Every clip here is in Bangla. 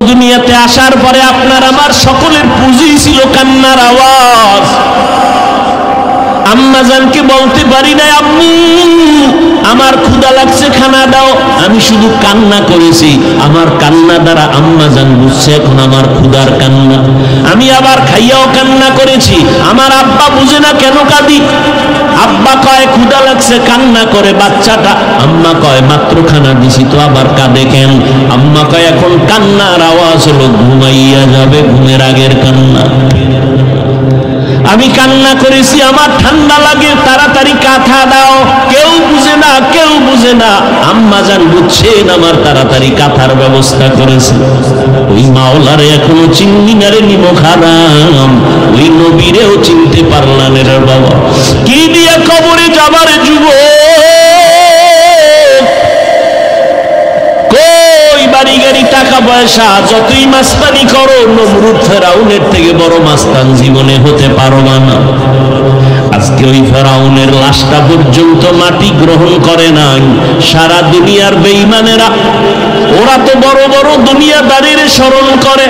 দুনিয়াতে আসার পরে আপনার আমার সকলের পুঁজি ছিল কান্নার আওয়াজ। আম্মা জানকে বলতে পারি না, আম্মু আমার ক্ষুধা লাগছে, খানা দাও। আমি শুধু কান্না করেছি, আমার কান্না দ্বারা আম্মা জান বুঝছে এখন আমার ক্ষুধার কান্না। আমি আবার খাইয়াও কান্না করেছি, আমার আব্বা বুঝে না কেন কাঁদি। আব্বা কয় ক্ষুধা লাগছে, কান্না করে বাচ্চাটা। আম্মা কয় মাত্র খানা দিছি তো আবার কাঁদে কেন? আম্মা কয় এখন কান্নার আওয়াজ হলো ঘুমাইয়া যাবে, ঘুমের আগের কান্না। আমি কান্না করেছি, আমার ঠান্ডা লাগে, তাড়াতাড়ি কাঁথা দাও। কেউ বুঝে না, কেউ বুঝে না। আম্মা জান বুঝছেন, আমার তাড়াতাড়ি কাঁথার ব্যবস্থা করেছে। ওই মাওলারে এখনো চিনি না রে নিমখ হারাম, ওই নবীরেও চিনতে পারলাম রে বাবা। কি দিয়ে কবরে যাবার যুবক, বাড়ি গাড়ি টাকা পয়সা যতই মাস্তানি করো, নমরুদ ফেরাউনের থেকে বড় মাস্তান জীবনে হতে পারবা না। আজকে ওই ফেরাউনের লাশটা পর্যন্ত মাটি গ্রহণ করে নাই সারা দুনিয়ার বেঈমানেরা। ওরা তো বড় বড় দুনিয়াদারির স্মরণ করে,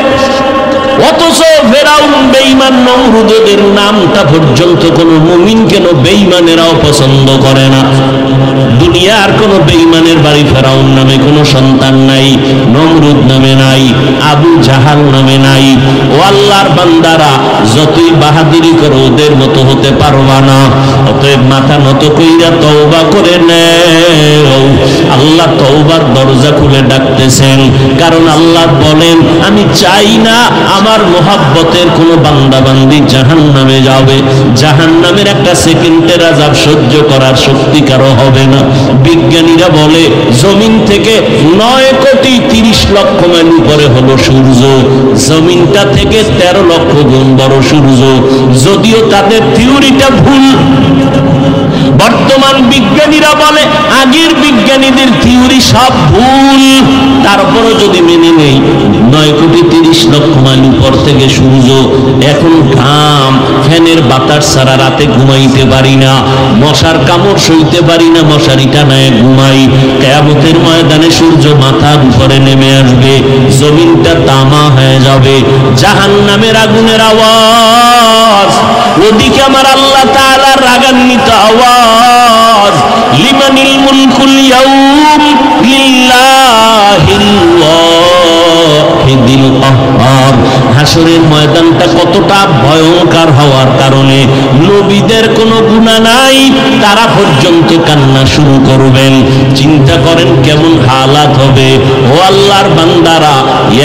অথচ ফেরাউন বেঈমান নমরুদের নামটা পর্যন্ত কোনো মুমিন কেন বেঈমানেরাও পছন্দ করে না। দুনিয়ার কোনো বেঈমানের বাড়ি ফেরাউন নামে কোনো সন্তান নাই, নমরুদ নামে নাই, আবু জাহাল নামে নাই। ও আল্লাহর বান্দারা, যতই বাহাদুরি করো ওদের মতো হতে পারবা না। অতএব মাথা নত কইরা তওবা করে নেও। আল্লাহ তওবার দরজা খুলে ডাকতেছেন, কারণ আল্লাহ বলেন আমি চাই না আমার মোহাব্বতের কোনো বান্দা বান্দি জাহান্নামে যাবে। জাহান্নামের একটা সেকেন্ডের আযাব সহ্য করার শক্তি কারো হবে না। বিজ্ঞানীরা বলে জমিন থেকে 9,30,00,000 মাইল উপরে হলো সূর্য, জমিনটা থেকে 13 লক্ষ গুণ বড় সূর্য। যদিও তাদের থিওরিটা ভুল, বর্তমান বিজ্ঞানীরা বলে আগের বিজ্ঞানীদের থিওরি সব ভুল, তারপরও যদি মেনে নেই 9,30,00,000 মাইল উপর থেকে সূর্য। এখন ঘাম, ফ্যানের বাতাস ছাড়া রাতে ঘুমাইতে পারি না, মশার কামড় সইতে পারি না, মশারি টানায় ঘুমাই। কিয়ামতের ময়দানে সূর্য মাথার উপরে নেমে আসবে, জমিনটা তামা হয়ে যাবে, জাহান্নামের আগুনের আওয়াজ, ওদিকে আমার আল্লাহ তাআলার রাগান্বিত আওয়াজ, লিমানিল মুলকুল ইয়াউম লিল্লাহিল ওয়াহিদিল কাহ্হার। হাসরের ময়দানটা কতটা ভয়ঙ্কর হওয়ার কারণে নবীদের কোনো গুনাহ নাই, তারা পর্যন্ত কান্না শুরু করবেন। চিন্তা করেন কেমন হালাত হবে। ও আল্লাহর বান্দারা,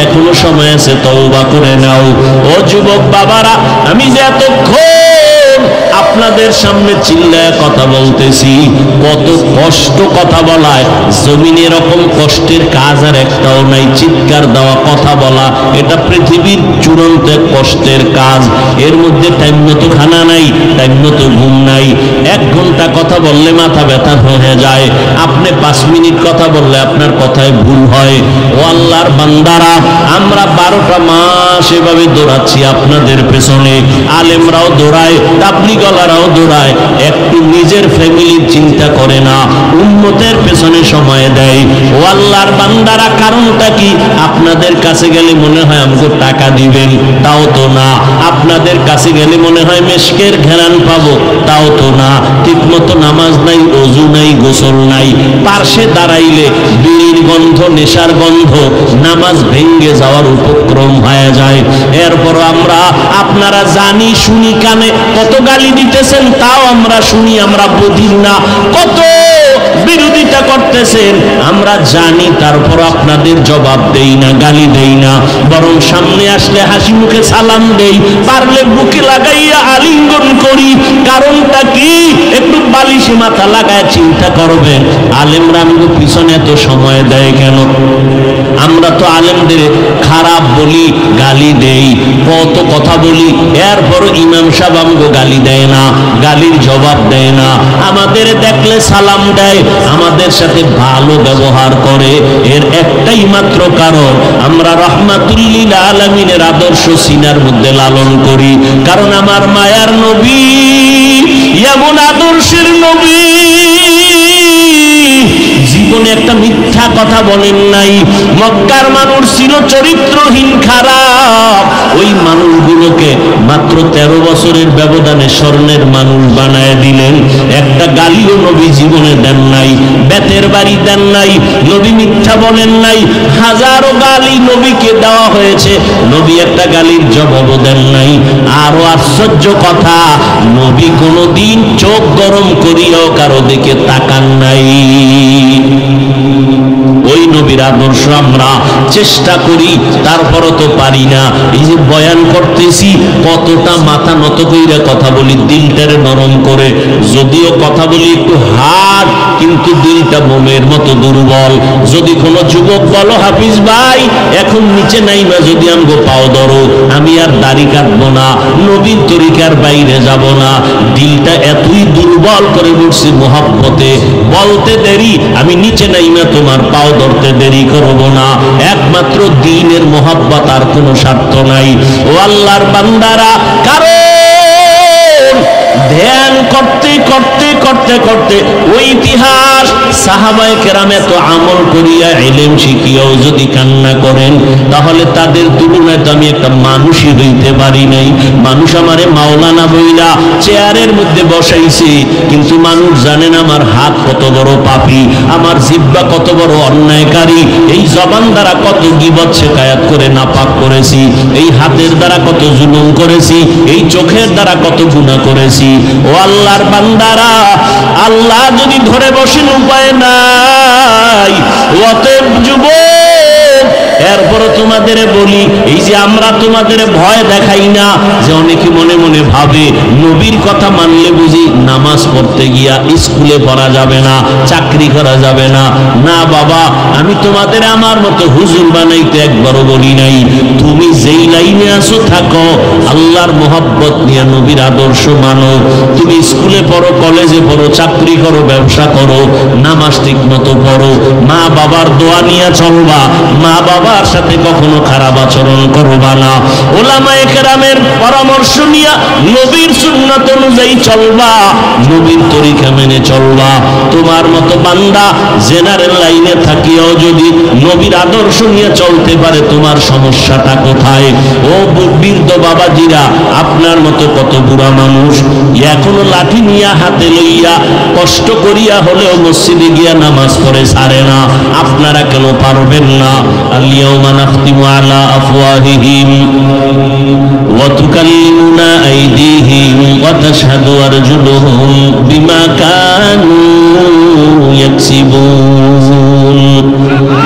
এখনো সময় আছে, তওবা করে নাও। ও যুবক বাবারা, আমি যে এতক্ষণ আপনাদের সামনে চিল্লায় কথা বলতেছি, কত কষ্ট কথা বলায়, জমিনে এরকম কষ্টের কাজ আর একটাও নাই। চিৎকার দেওয়া, কথা বলা, এটা পৃথিবীর চূড়ান্ত কষ্টের কাজ। এর মধ্যে টাইম মতো খানা নাই, টাইম মতো ঘুম নাই। 1 ঘন্টা কথা বললে মাথা ব্যথা হয়ে যায়, আপনি 5 মিনিট কথা বললে আপনার কথায় ভুল হয়। ও আল্লাহর বান্দারা, আমরা 12টা মাস এভাবে দৌড়াচ্ছি আপনাদের পেছনে। আলেমরাও দৌড়ায়, তাবলীগওয়ালারাও দৌড়ায়, একটু নিজের ফ্যামিলির চিন্তা করে না, উম্মতের পেছনে সময় দেয়। ও আল্লাহর বান্দারা, কারণটা কি? আপনাদের কাছে গেলে মনে হয় আমাকে টাকা দিবেন, তাও তো না। আপনাদের কাছে গেলে মনে হয় মেশকের ঘেরান পাবো, তাও তো না। ঠিক মতো নামাজ নাই, ওযু নাই, গোসল নাই। পার্শ্বে দাঁড়াইলে বিড়ির গন্ধ, নেশার গন্ধ, নামাজ ভেঙ্গে যাওয়ার উপক্রম হয়ে যায়। এরপর আমরা, আপনারা জানি শুনি কানে কত গালি দিতেছেন, তাও আমরা শুনি, আমরা বুঝি না। কত বিরোধিতা করতেছেন আমরা জানি, তারপর আপনাদের জবাব দেই না, গালি দেই না, বরং সামনে আসলে হাসি মুখে সালাম দেই, পারলে বুকে লাগাইয়া আলিঙ্গন করি। কারণটা কি? একটু বালিশে মাথা লাগায় চিন্তা করবেন, আলেমরা আমাকে পিছনে এত সময় দেয় কেন? আমরা তো আলেমদের খারাপ বলি, গালি দেই, কত কথা বলি, এরপর ইমাম সাহেব আমাকে গালি দেয় না, গালির জবাব দেয় না, আমাদের দেখলে সালাম দেয়, আমাদের সাথে ভালো ব্যবহার করে। এর একটাই মাত্র কারণ, আমরা রাহমাতুল লিল আলামিনের আদর্শ সিনার মধ্যে লালন করি। কারণ আমার মায়ার নবী এমন আদর্শের নবী, জীবন জীবনে একটা মিথ্যা কথা বলেন নাই। মক্কার মানুষ ছিল চরিত্রহীন, খারাপ। ওই মানুষগুলোকে মাত্র 13 বছরের ব্যবধানে স্বর্ণের মানুষ বানায় দিলেন। একটা গালিও নবী জীবনে দেন নাই, বেতের বাড়ি দেন নাই, নবী মিথ্যা বলেন নাই। হাজারো গালি নবীকে দেওয়া হয়েছে, নবী একটা গালির জবাবও দেন নাই। আরো আশ্চর্য কথা, নবী কোনোদিন চোখ গরম করিয়াও কারো দিকে তাকান নাই। ওই নবীর আদর্শ আমরা চেষ্টা করি, তারপরও তো পারি না। এই যে বয়ান করতেছি, কতটা মাথা নত কইরা কথা বলি, দিলটারে নরম করে। যদিও কথা বলি একটু হার্ড, কিন্তু দিলটা মোমের মতো দুর্বল। যদি কোনো যুবক বলো, হাফিজ ভাই এখন নিচে নাইমা যদি আমগো পাও ধরো, আমি আর দাড়ি কাটবো না, নবীর তরিকার বাইরে যাব না। দিলটা এতই দুর্বল করে বলছি মোহাব্বতে, বলতে দেরি, আমি নিচে নাইমা তোমার পাও ধরতে দেরি করব না। একমাত্র দ্বীনের মোহাব্বত, আর কোনো স্বার্থ নাই। ও আল্লাহর বান্দারা, কারণ ধ্যান করতে করতে করতে করতে ওই ইতিহাস সাহাবায়ে কেরাম এত আমল করিয়া ইলম শিখিয়াও যদি কান্না করেন, তাহলে তাদের তুলনায় তো আমি একটা মানুষই হইতে পারি নাই। মানুষ আমারে মাওলানা বইলা চেয়ারের মধ্যে বসাইছে, কিন্তু মানুষ জানেন আমার হাত কত বড় পাপী, আমার জিহ্বা কত বড় অন্যায়কারী, এই জবান দ্বারা কত গীবত শিকায়াত করে নাপাক করেছি, এই হাতের দ্বারা কত জুলুম করেছি, এই চোখের দ্বারা কত গুনাহ করেছি। ও আল্লাহর বান্দারা, আল্লাহ যদি ধরে বসেন উপায় নাই। অতএব যুবক, এরপরও তোমাদের বলি, এই যে আমরা তোমাদের ভয় দেখাই না, যে অনেকে মনে মনে ভাবে নবীর কথা মানলে বুঝি নামাজ পড়তে গিয়া স্কুলে পড়া যাবে না, চাকরি করা যাবে না। না বাবা, আমি তোমাদের আমার মতো হুজুর বানাইতে একবারও বলি নাই। তুমি যেই লাইনে আছো থাকো, আল্লাহর মোহাব্বত নিয়ে নবীর আদর্শ মানো। তুমি স্কুলে পড়ো, কলেজে পড়ো, চাকরি করো, ব্যবসা করো, নামাজ ঠিক মতো পড়ো, মা বাবার দোয়া নিয়ে চলবা, মা বাবার সাথে কখনো খারাপ আচরণ করবা না, ওলামায়ে কেরামের পরামর্শ নিয়ে নবীর সুন্নাত অনুযায়ী চলবা, নবীর তরিকা মেনে চলবা। তোমার মতো বান্দা জেনারেল লাইনে থাকিয়াও যদি নবীর আদর্শ নিয়ে চলতে পারে, তোমার সমস্যাটা কোথায়? ও বৃদ্ধ বাবাজিরা, আপনার মতো কত বুড়া মানুষ এখনো লাঠি নিয়ে হাতে লইয়া কষ্ট করিয়া হলেও মসজিদে গিয়া নামাজ পড়ে ছাড়ে না। আপনারা কেন পারবেন না? আল-ইয়াওমা নাখতিমু আলা আফওয়াহিহিম ওয়া তুকাল্লিমুনা আইদিহিম ওয়া তাশহাদু আরজুলুহুম বিমা কানু ইয়াকসিবুন।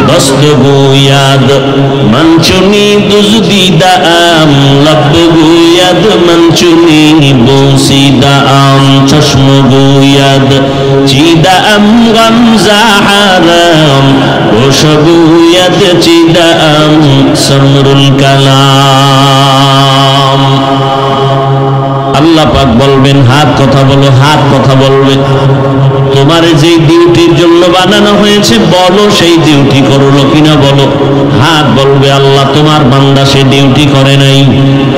দস্ত গোয়াদ মঞ্চুনি দুজদিদাম, লব গোয়াদ মঞ্চুনি বসিদাম, চশম গোয়াদ চিদাম গমজা হারাম, ওশ গোয়াদ চিদাম সমরুল কালাম। আল্লাহ পাক বলবেন, হাত কথা বলো, হাত কথা বলবে। তোমার যে ডিউটির জন্য বানানো হয়েছে, বলো সেই ডিউটি করলো কিনা বলো। হাত বলবে, আল্লাহ তোমার বান্দা সে ডিউটি করে নাই।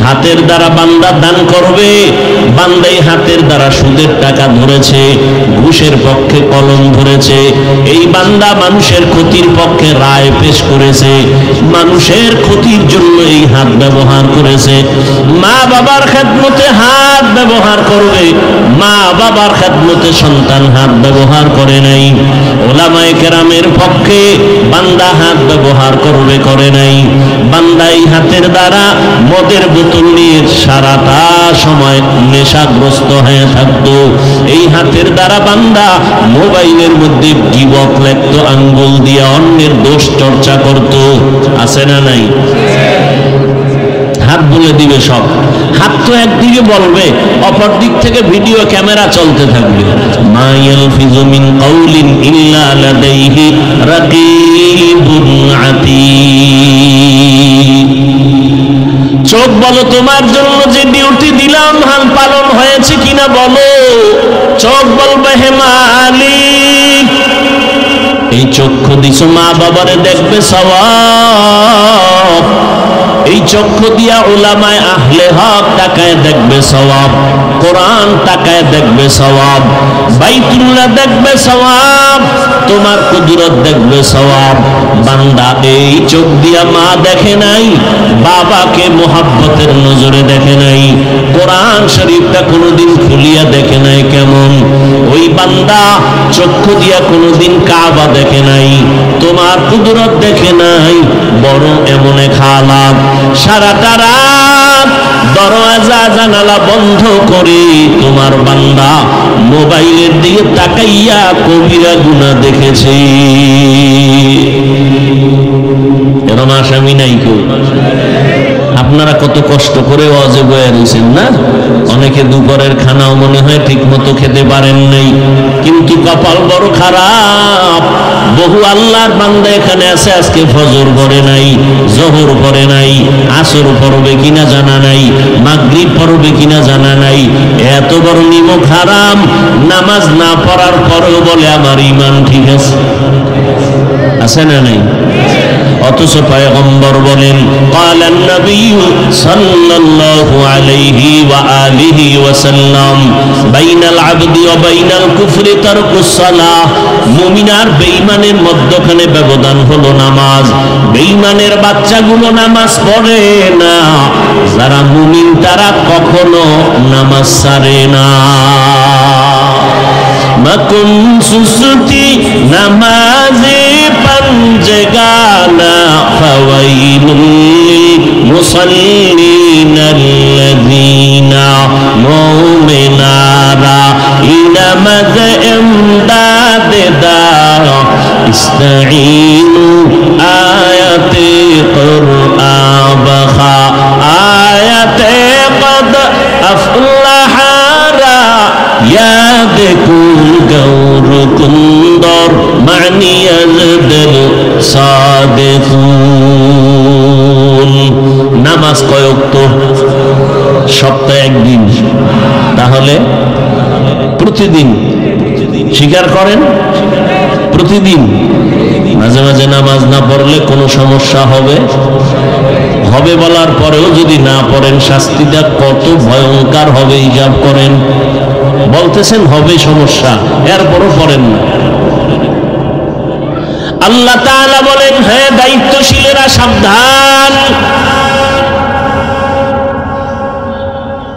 হাতের দ্বারা বান্দা দান করবে, বান্দাই হাতের দ্বারা সুদের টাকা ধরেছে, ঘুষের পক্ষে কলম ধরেছে। এই বান্দা মানুষের ক্ষতির পক্ষে রায় পেশ করেছে, মানুষের ক্ষতির জন্য এই হাত ব্যবহার করেছে। মা বাবার খেদমতে হাত ব্যবহার করবে, মা বাবার খেদমতে সন্তান হাত ব্যবহার করে নাই। ওলামায়ে কেরামের পক্ষে বান্দা হাত ব্যবহার করবে, করে নাই। বান্দা এই হাতের দ্বারা মদের বোতল নিয়ে সারাটা সময় নেশাগ্রস্ত হয়ে থাকতো। এই হাতের দ্বারা বান্দা মোবাইলের মধ্যে গীবত লেখতো, আঙ্গুল দিয়ে অন্যের দোষ চর্চা করত। আছে না নাই? হাত বলে দিবে সব। হাত তো একদিকে বলবে, অপর দিক থেকে ভিডিও ক্যামেরা চলতে থাকবে। মা ইয়ালফিযু মিন কাউলিন ইল্লা লাদাইহি রাকীবুন আতীদ। চোখ বলো, তোমার জন্য যে ডিউটি দিলাম হাল পালন হয়েছে কিনা বলো। চোখ বলবে, হে মালিক, এই চক্ষু দিছো মা বাবারে দেখবে সওয়াব, এই চক্ষু দিয়া উলামায়ে আহলে হক তাকায় দেখবে সওয়াব, কোরআন তাকায় দেখবে সওয়াব, বাইতুল্লাহ দেখবে সওয়াব, তোমার কুদরত দেখবে সওয়াব। বান্দা এই চোখ দিয়া মা দেখে নাই, বাবাকে মোহাব্বতের নজরে দেখে নাই, কোরআন শরীফটা কোনোদিন খুলিয়া দেখে নাই, কেমন ওই বান্দা চক্ষু দিয়া কোনোদিন কাবা দেখে নাই, তোমার কুদরত দেখে নাই, বরং এমন এক হালাত সারাটা রাত দরওয়াজা জানালা বন্ধ করে তোমার বান্দা মোবাইলের দিকে তাকাইয়া কবিরা গুনাহ দেখেছে। এরকম আসামি নাই কেউ। আপনারা কত কষ্ট করে ওয়াজে বয়ে রয়েছেন না? অনেকে দুপুরের খানাও মনে হয় ঠিক মতো খেতে পারেন নাই, কিন্তু কপাল বড় খারাপ। বহু আল্লাহর বান্দা এখানে আছে, আজকে ফজর পড়ে নাই, জোহর পড়ে নাই, আসর পড়বে কিনা জানা নাই, মাগরিব পড়বে কিনা জানা নাই। এত বড় নিমক হারাম, নামাজ না পড়ার পরেও বলে আমার ঈমান ঠিক আছে। আছে না নাই? অথচ পয়গম্বর বলেন ক্বালান নবী সাল্লাল্লাহু আলাইহি ওয়া আলিহি ওয়াসাল্লাম বাইনাল আবদি ওয়া বাইনাল কুফরি তারকুস সালাহ। মুমিন আর বেঈমানের মধ্যখানে ব্যবধান হলো নামাজ। বেঈমানের বাচ্চাগুলো নামাজ পড়ে না, যারা মুমিন তারা কখনো নামাজ ছাড়ে না। মাকুন সুসুতি নামাজে पंजगाना फवैलुल मुसल्लीन अल्लज़ीना मुमिनारा इनमद इमदाद दारा इस्ताईनु आयते कुरआन बखा आयते क़द अफ़लहा याद कुल गौर कुंदर मानी अज़दल सादिकुन। নামাজ কয় ওয়াক্ত? সপ্তাহে একদিন। তাহলে প্রতিদিন স্বীকার করেন, প্রতিদিন। মাঝে মাঝে নামাজ না পড়লে কোনো সমস্যা হবে? হবে বলার পরেও যদি না পড়েন শাস্তিটা কত ভয়ঙ্কর হবে হিসাব করেন। বলতেছেন হবে সমস্যা, এরপরও পড়েন না। আল্লাহ তাআলা বলেন, হে দায়িত্বশীলেরা সাবধান,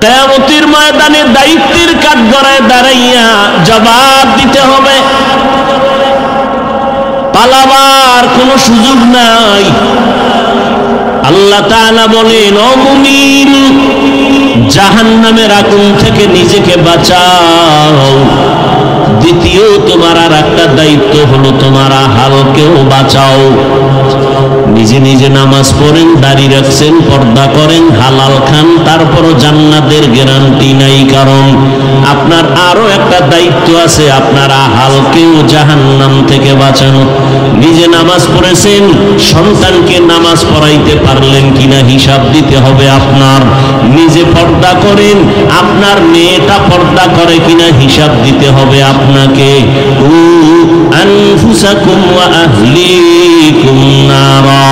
কিয়ামতের ময়দানে দায়িত্বের কাঠগড়ায় দাঁড়াইয়া জবাব দিতে হবে। পালাবার কোনো সুযোগ নাই। আল্লাহ তাআলা বলেন, ও মুমিন, জাহান্নামের আগুন থেকে নিজেকে বাঁচাও। দ্বিতীয় তোমার আর একটা দায়িত্ব হলো তোমার আহালকেও বাঁচাও। নিজে নিজে নামাজ পড়েন, দাড়ি রাখছেন, পর্দা করেন, হালাল খান, তারপরও জান্নাতের গ্যারান্টি নাই। কারণ আপনার আরো একটা দায়িত্ব আছে, আপনার আহালকেও জাহান্নাম থেকে বাঁচানো। নিজে নামাজ পড়েছেন, সন্তানকে নামাজ পড়াইতে পারলেন কিনা হিসাব দিতে হবে আপনার। নিজে পর্দা করেন, আপনার মেয়েটা পর্দা করে কিনা হিসাব দিতে হবে আপনাকে। আনফুসাকুম ওয়া আহলিকুম নারা।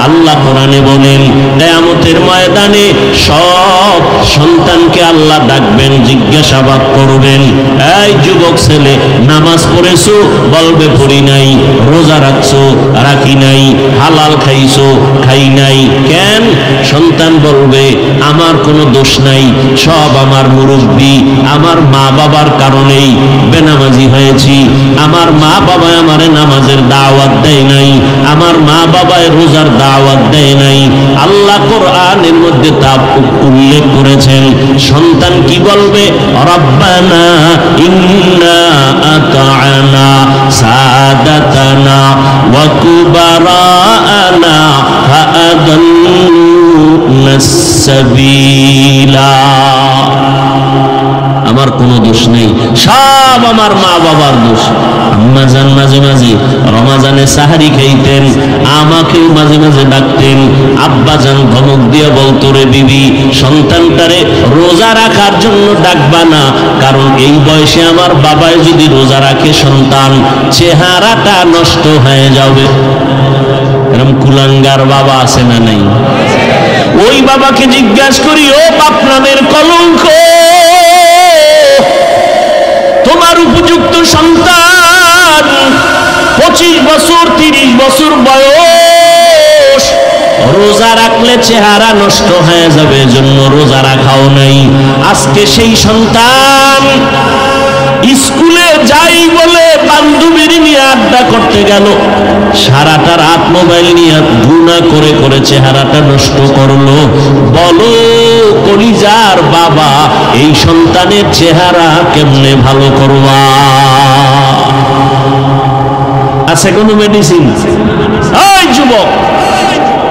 আল্লাহ কোরআনে বলেন, কিয়ামতের ময়দানে সব সন্তানকে আল্লাহ ডাকবেন, জিজ্ঞাসাবাদ করবেন, এই যুবক ছেলে নামাজ পড়েছো? বলবে পড়ি নাই। রোজা রাখছো? রাখি নাই। হালাল খাইছো? খাই নাই। কেন? সন্তান বলবে আমার কোনো দোষ নাই, সব আমার মুরব্বি, আমার মা বাবার কারণেই বেনামাজি হয়েছি। আমার মা বাবা আমারে নামাজের দাওয়াত দেয় নাই, আমার মা বাবায় রোজার দাওয়াত দেয় নাই। আল্লাহ কোরআনের মধ্যে তা উল্লেখ করেছেন। সন্তান কি বলবে? রব্বানা ইন্না আতা'না সাদাতানা ওয়া কুবারানা ফাআদাল্লুনাস সাবিলা। আমার কোনো দোষ নেই, সব আমার মা বাবার দোষ। আম্মা জান মাঝে মাঝে রমাজানে সাহারি খাইতেন, আমাকেও মাঝে মাঝে ডাকতেন। আব্বা জান ধমক দিয়ে বলতো, রে বিবি, সন্তানটারে রোজা রাখার জন্য ডাকবা না, কারণ এই বয়সে আমার বাবাই যদি রোজা রাখে সন্তান চেহারাটা নষ্ট হয়ে যাবে। এরকম কুলাঙ্গার বাবা আছে না নাই? বাবাকে জিজ্ঞাসা করি, ও বাপ নামের কলঙ্ক, তোমার উপযুক্ত সন্তান 25 বছর 30 বছর বয়স, রোজা রাখলে চেহারা নষ্ট হয়ে যাবে, এজন্য রোজা রাখাও নাই। আজকে সেই সন্তান স্কুলে যাই বলে বান্ধবীর নিয়ে আড্ডা করতে গেল, সারাটা রাত মোবাইল নিয়ে গুনাহ করে করে চেহারাটা নষ্ট করলো। বলো কলিজার বাবা, এই সন্তানের চেহারা কেমনে ভালো করবা? আছে কোনো মেডিসিন? ওই যুবক,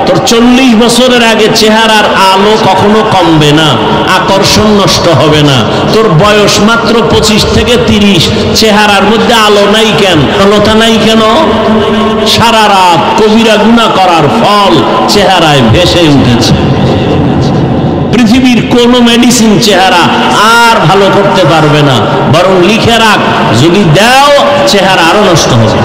তোর 40 বছরের আগে চেহারার আলো কখনো কমবে না, আকর্ষণ নষ্ট হবে না। তোর বয়স মাত্র 25 থেকে 30, চেহারার মধ্যে আলো নাই কেন? আলোটা নাই কেন? সারা রাত কবিরা গুনাহ করার ফল চেহারায় ভেসে উঠেছে। পৃথিবীর কোন মেডিসিন চেহারা আর ভালো করতে পারবে না, বরং লিখে রাখ, যদি দাও চেহারা আরো নষ্ট হবে।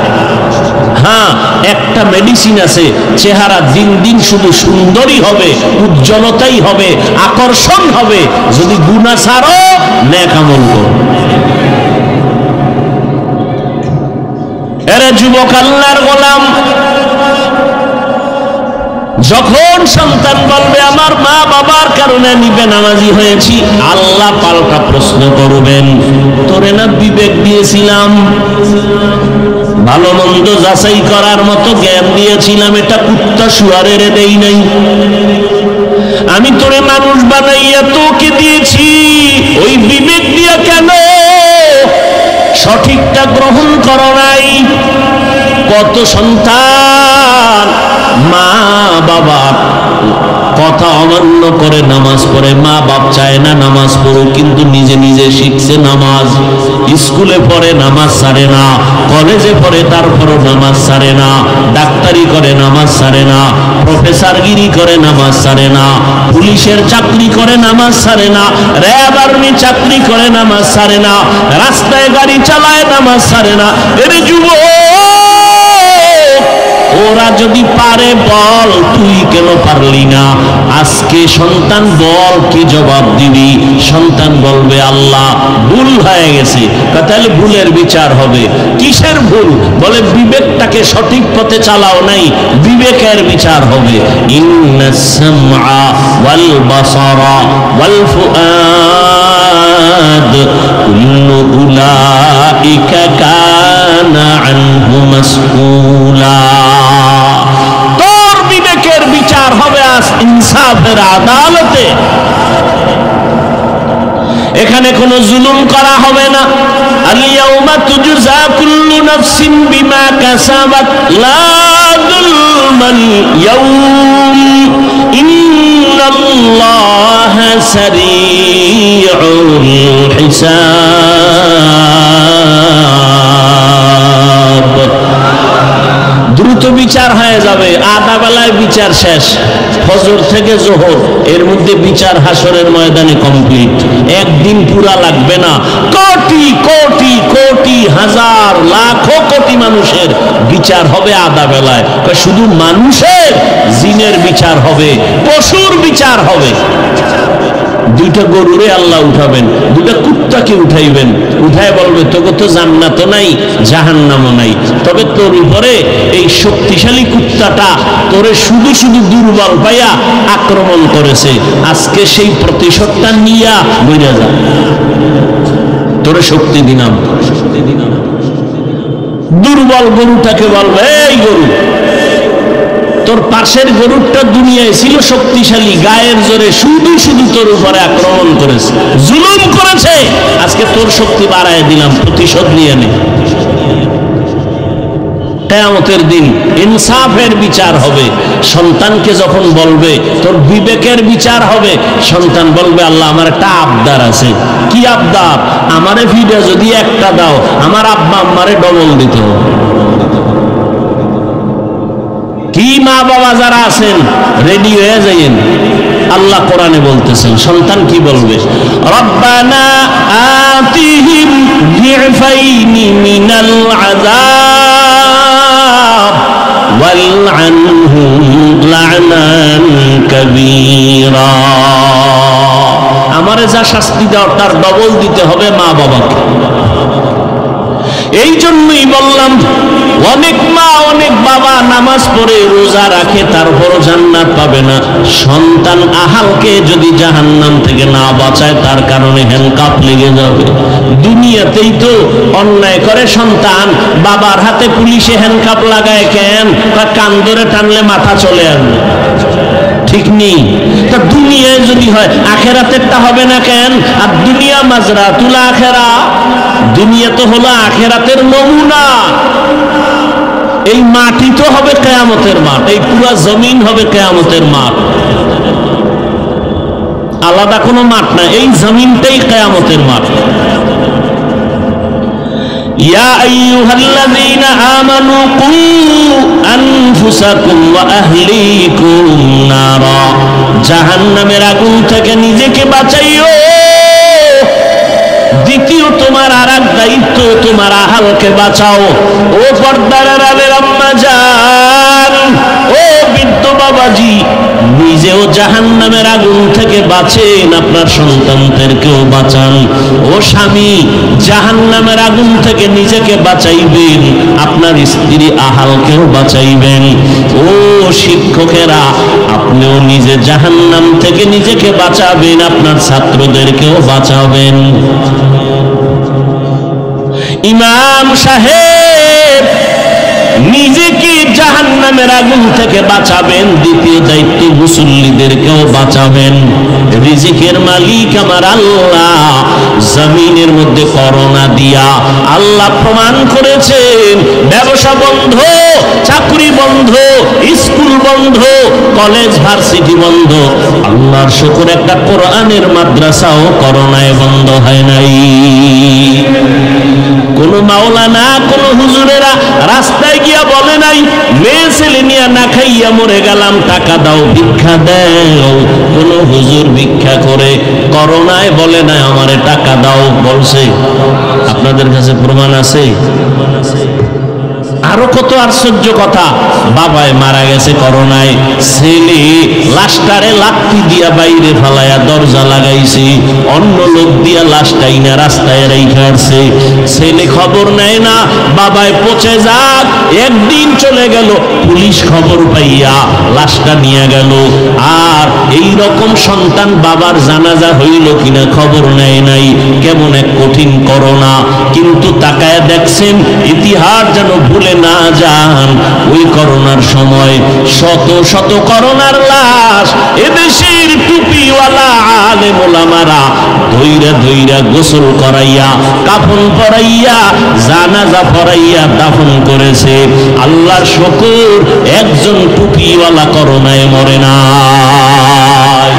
হ্যাঁ, একটা মেডিসিন আছে, চেহারা দিন দিন শুধু সুন্দরই হবে, উজ্জ্বলতাই হবে, আকর্ষণ হবে, যদি গুনাহ ছাড়ো, নেক আমল করো। এরে যুবক আল্লাহর গোলাম, যখন সন্তান বলবে আমার মা বাবার কারণে আমি বেনামাজি হয়েছি, আল্লাহ পাল্টা প্রশ্ন করবেন, তোরে না বিবেক দিয়েছিলাম, ভালো মন্দ যাচাই করার মতো জ্ঞান দিয়েছিলাম, এটা কুত্তা শুয়ারের দেই নাই। আমি তোরে মানুষ বানাইয়া তোকে দিয়েছি, ওই বিবেক দিয়া কেন সঠিকটা গ্রহণ করো নাই? কত সন্তান মা বাবার কথা অমান্য করে নামাজ পড়ে, মা বাপ চায় না নামাজ পড়ুক, কিন্তু নিজে নিজে শিখছে নামাজ। স্কুলে পড়ে নামাজ ছাড়ে না, কলেজে পড়ে তারপরও নামাজ ছাড়ে না, ডাক্তারি করে নামাজ ছাড়ে না, প্রফেসরগিরি করে নামাজ ছাড়ে না, পুলিশের চাকরি করে নামাজ ছাড়ে না, র্যাব আর্মি চাকরি করে নামাজ ছাড়ে না, রাস্তায় গাড়ি চালায় নামাজ ছাড়ে না। এর যুবক, ওরা যদি পারে বল, তুই কেন পারলি না? আজকে সন্তান বল, কি জবাব দিবি? সন্তান বলবে আল্লাহ ভুল হয়ে গেছে। তাহলে ভুলের বিচার হবে। কিসের ভুল? বলে বিবেকটাকে সঠিক পথে চালাও নাই, বিবেকের বিচার হবে। ইন্নাস সামআ ওয়াল বাসারা ওয়াল ফুআদ কুল্লু উলাইকা কানা আনহু মাসউলা। তোর বিবেকের বিচার হবে আজ ইনসাফের আদালতে। এখানে কোনো জুলুম করা হবে না। আল ইয়াউমা তুজজা কুল্লু নাফসিন বিমা কাসাবাত লা যুলমাল ইয়াউম ইন্নাল্লাহা সারিউল হিসাব। দ্রুত বিচার হয়ে যাবে, আধা বেলায় বিচার শেষ, ফজর থেকে জোহর এর মধ্যে বিচার হাসরের ময়দানে কমপ্লিট। একদিন পুরা লাগবে না। কোটি কোটি কোটি হাজার লাখো কোটি মানুষের বিচার হবে আধা বেলায়। শুধু মানুষের, জিনের বিচার হবে, পশুর বিচার হবে। দুইটা গরুরে আল্লাহ উঠাবেন, দুইটা কুত্তাকে উঠাইবেন, উঠায় বলবে তোকে তো জান্নাতও নাই জাহান্নামও নাই, তবে তোর উপরে এই শক্তিশালী কুত্তাটা তোরে শুধু শুধু দুর্বল পাইয়া আক্রমণ করেছে, আজকে সেই প্রতিশোধটা নিয়া মইরা যা, তোরে শক্তি দিলাম। দুর্বল গরুটাকে বলবে এই গরু, তোর পাশের গরুটা দুনিয়ায় ছিল শক্তিশালী, গায়ের জোরে শুধু শুধু তোর উপরে আক্রমণ করেছে, জুলুম করেছে, আজকে তোর শক্তি বাড়ায় দিলাম, প্রতিশোধ নিয়ে নে। কিয়ামতের দিন ইনসাফের বিচার হবে। সন্তানকে যখন বলবে তোর বিবেকের বিচার হবে, সন্তান বলবে আল্লাহ আমার একটা আবদার আছে। কি আবদার? আমারে ভিডিও যদি একটা দাও, আমার আব্বা আম্মারে ডবল দিত। কি মা বাবা যারা আছেন রেডি হয়ে যাইয়েন, আল্লাহ কোরআনে বলতেছেন। সন্তান কি বলবে? রব্বানা আতিহিম যিফাইনি মিনাল আযাব ওয়ালআনহুম লা'নান কাবীরা। আমারে যা শাস্তি দাও তার ডবল দিতে হবে মা বাবাকে। এই জন্যই বললাম, অনেক মা অনেক বাবা নামাজ পড়ে রোজা রাখে, তারপর জান্নাত পাবে না। সন্তান আহালকে যদি জাহান্নাম থেকে না বাঁচায়, তার কারণে হ্যান্ডকাপ লেগে যাবে। দুনিয়াতেই তো অন্যায় করে সন্তান, বাবার হাতে পুলিশে হ্যান্ডকাপ লাগায় কেন? তার কান ধরে টানলে মাথা চলে আসবে, ঠিক নেই? তা দুনিয়ায় যদি হয়, আখেরাতেরটা হবে না কেন? আর দুনিয়া মাজরাতুল আখেরা, দুনিয়া তো হলো আখেরাতের নমুনা। এই মাটি তো হবে কিয়ামতের মাঠ, এই পুরা জমিন হবে কিয়ামতের মাঠ, আলাদা কোনো মাঠ না, এই জমিনটাই কিয়ামতের মাঠ। ইয়া আইয়ুহাল্লাযীনা আমানু কু আনফুসাকুম ওয়া আহলিকুম নারা, জাহান্নামের আগুন থেকে নিজেকে বাঁচাইও। দ্বিতীয় তোমার আর এক দায়িত্ব, তোমার আহালকে বাঁচাও। ও পর্দার আড়ালের আম্মা জান, ও বৃদ্ধ বাবাজি, নিজেও জাহান্নামের আগুন থেকে বাঁচেন, আপনার সন্তানদেরকেও বাঁচান। ও স্বামী, জাহান্নামের আগুন থেকে নিজেকে বাঁচাইবেন, আপনার স্ত্রী আহালকেও বাঁচাইবেন। ও শিক্ষকেরা, আপনিও নিজে জাহান্নাম থেকে নিজেকে বাঁচাবেন, আপনার ছাত্রদেরকেও বাঁচাবেন। ইমাম সাহেব নিজেকে জাহান্নামের আগুন থেকে বাঁচাবেন, দ্বিতীয় দায়িত্ব মুসল্লিদেরকেও বাঁচাবেন। রিজিকের মালিক আমার আল্লাহ, জমিনের মধ্যে করোনা দিয়া আল্লাহ প্রমাণ করেছেন, ব্যবসা বন্ধ, চাকরি বন্ধ, স্কুল বন্ধ, কলেজ ভার্সিটি বন্ধ। আল্লাহর শুকর, একটা কোরআনের মাদ্রাসাও করোনায় বন্ধ হয় নাই। কোন মাওলানা, কোন হুজুরেরা রাস্তায় গিয়া বলে নাই, মেয়ে ছেলে নিয়ে না খাইয়া মরে গেলাম, টাকা দাও, ভিক্ষা দাও। কোন হুজুর ভিক্ষা করে করোনায় বলে নাই আমারে টাকা দাও, বলছে? আপনাদের কাছে প্রমাণ আছে? আরো কত আশ্চর্য কথা, বাবায় মারা গেছে করোনায়, ছেলে লাশটারে লাঠি দিয়া বাইরে ফালাইয়া দরজা লাগাইছে, অন্য লোক দিয়া লাশটাই না রাস্তায় রাইখা আসছে। ছেলে খবর নেয় না, বাবায় পচে যাক, একদিন চলে গেল, পুলিশ খবর পাইয়া লাশটা নিয়ে গেল। আর এই রকম সন্তান বাবার জানাজা হইল কিনা খবর নেয় নাই। কেমন এক কঠিন করোনা! কিন্তু তাকায় দেখছেন, ইতিহাস যেন ভুলে না যান, ওই করোনার সময় শত শত করোনার লাশ এদেশের টুপিওয়ালা আলেম ওলামারা ধইরা ধইরা গোসল করাইয়া, কাফন পরাইয়া, জানাজা পরাইয়া দাফন করেছে। আল্লাহর শুকর, একজন টুপিওয়ালা করোনায় মরে নাই।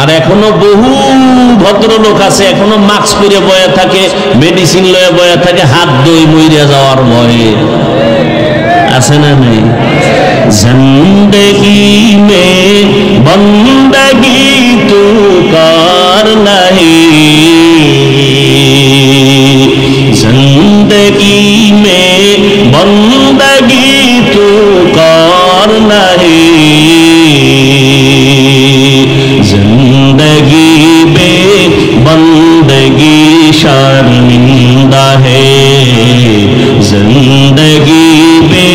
আর এখনো বহু ভদ্রলোক আছে, এখনো মাস্ক পরে বয়ে থাকে, মেডিসিন লয়ে বয়ে থাকে, হাত দই মইরা যাওয়ার ভয়ে। আছে না নেই? জিন্দেগি মে বন্দগি তু কর নাহি, জিন্দেগি মে বন্দগি তু কর নাহি, जिंदगी बे बंदगी शर्मिंदा है, जिंदगी बे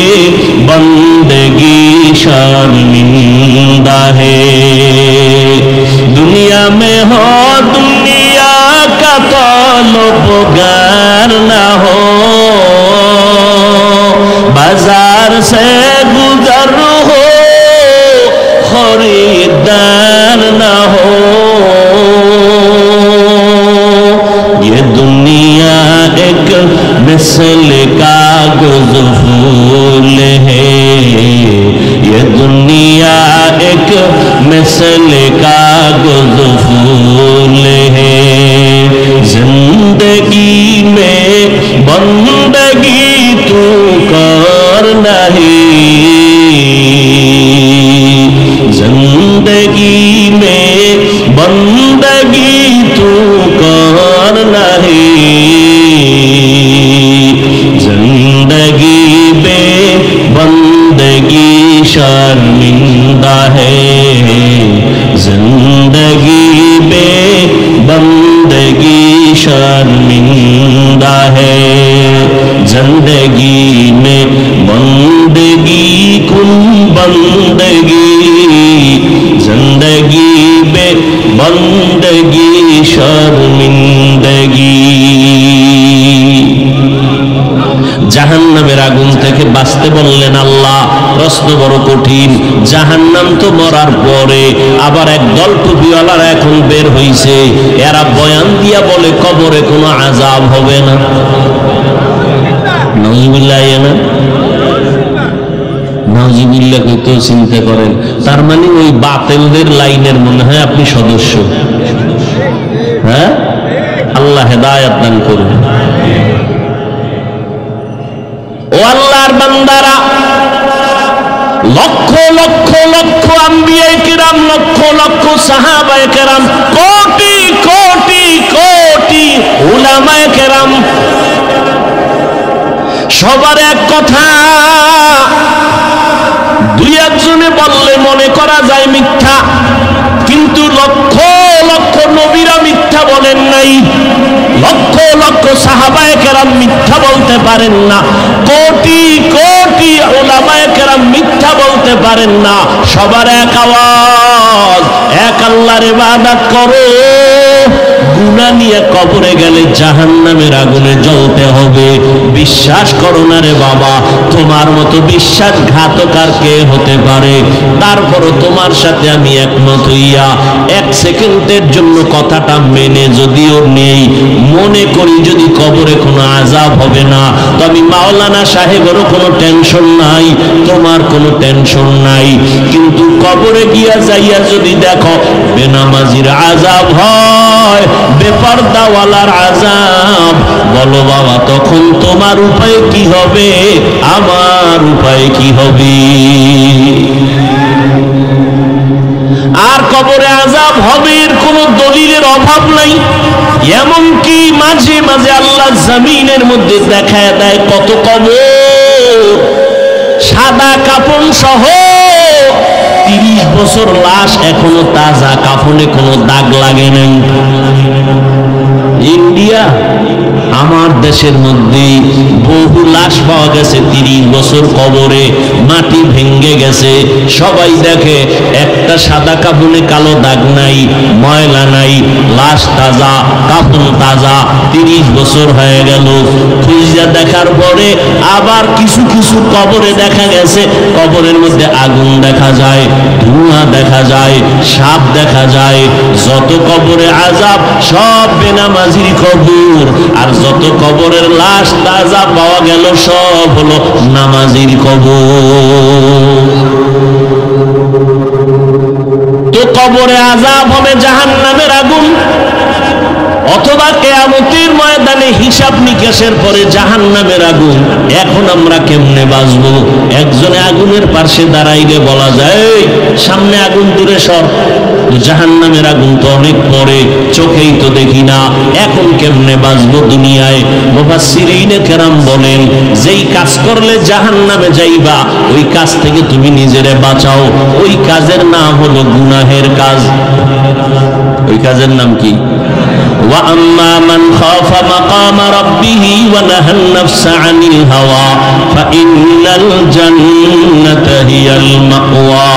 बंदगी शर्मिंदा है। दुनिया में हो दुनिया का तलबगार ना हो, बाजार से गुजर हो, खरीदार ना हो। ये दुनिया एक मिसल कागज फूल है, ये दुनिया एक मिसल कागज फूल है। जिंदगी में बंदगी तू कर नहीं, जिंदगी में बंदगी तू कर नहीं, जिंदगी शर्मिंदा है, जिंदगी बे बंदगी शर्मिंदा है, जिंदगी में बंदगी कुन बंदगी, जिंदगी बे बंदगी शर्मिंदगी। জাহান্নামের আগুন থেকে বাঁচতে বললেন আল্লাহ। প্রশ্ন বড় কঠিন, জাহান্নাম তো মরার পরে, আবার একদল টুপিওয়ালারা এখন বের হইছে, এরা বয়ান দিয়া বলে কবরে কোনো আযাব হবে না। নাউজুবিল্লাহ না, নাউজুবিল্লাহ কইতে চিন্তা করেন। তার মানে ওই বাতিলদের লাইনের মনে হয় আপনি সদস্য। হ্যাঁ, আল্লাহ হেদায়েত দান করুন। ও আল্লাহর বান্দারা, লক্ষ লক্ষ লক্ষ আম্বিয়ায়ে কিরাম, লক্ষ লক্ষ সাহাবায়ে কেরাম, কোটি কোটি কোটি উলামায়ে কেরাম, সবার এক কথা। দুই একজনে বললে মনে করা যায় মিথ্যা, কিন্তু লক্ষ লক্ষ নবীরা মিথ্যা বলেন নাই, লক্ষ লক্ষ সাহাবায়ে কেরাম মিথ্যা বলতে পারেন না, কোটি কোটি উলামায়ে কেরাম মিথ্যা বলতে পারেন না। সবার এক আওয়াজ, এক আল্লাহর ইবাদত করো। গুনাহ নিয়ে কবরে গেলে জাহান্নামের আগুনে জ্বলতে হবে। বিশ্বাস করো না রে বাবা, তোমার মতো বিশ্বাসঘাতক আর কে হতে পারে? তারপরও তোমার সাথে আমি একমত হইয়া এক সেকেন্ডের জন্য কথাটা মেনে যদিও নেই, মনে করি যদি কবরে কোনো আযাব হবে না, তো আমি মাওলানা সাহেবেরও কোনো টেনশন নাই, তোমার কোনো টেনশন নাই। কিন্তু কবরে গিয়া যাইয়া যদি দেখো বেনামাজির আযাব হয়, বেপরদাওয়ালার আযাব, বলো বাবা তখন তোমার উপায় কি হবে, আমার উপায় কি হবে? আর কবরে আযাব হবে এর কোনো দলিলের অভাব নাই। এমনকি মাঝে মাঝে আল্লাহ জমিনের মধ্যে দেখায় দেয় কত কবর, সাদা কাফন সহ 30 বছর লাশ এখনো তাজা, কাফনে কোনো দাগ লাগে নাই। ইন্ডিয়া, আমার দেশের মধ্যে বহু লাশ পাওয়া গেছে 30 বছর কবরে, মাটি ভেঙে গেছে। সবাই দেখে একটা সাদা কাফনে কালো দাগ নাই, ময়লা নাই, লাশ তাজা, কাফন তাজা, 30 বছর হয়ে গেল। খুঁজা দেখার পরে আবার কিছু কিছু কবরে দেখা গেছে কবরের মধ্যে আগুন দেখা যায়, ধোঁয়া দেখা যায়, সাপ দেখা যায়। যত কবরে আযাব সব বেনামাজির কবর, আর যত কবরের লাশ তাজা পাওয়া গেল সব হলো নামাজির কবর। তো কবরে আযাব হবে জাহান্নামের আগুন, অথবা কিয়ামতের ময়দানে হিসাব নিকাশের পরে জাহান্নামের আগুন। এখন আমরা কেমনে বাঁচবো? একজনে আগুনের পাশে দাঁড়াইলে বলা যায় সামনে আগুন, দূরে সর। জাহান্নামের আগুন তো অনেক পরে, চোখেই তো দেখি না, এখন কেমনে বাঁচবো দুনিয়ায়? মুফাসসিরিনে কেরাম বলেন, যেই কাজ করলে জাহান্নামে যাইবা ওই কাজ থেকে তুমি নিজেরে বাঁচাও। ওই কাজের নাম হলো গুনাহের কাজ। ওই কাজের নাম কি? وَأَمَّا مَنْ خَافَ مَقَامَ رَبِّهِ وَنَهَى النَّفْسَ عَنِ الْهَوَى فَإِنَّ الْجَنَّةَ هِيَ الْمَأْوَى।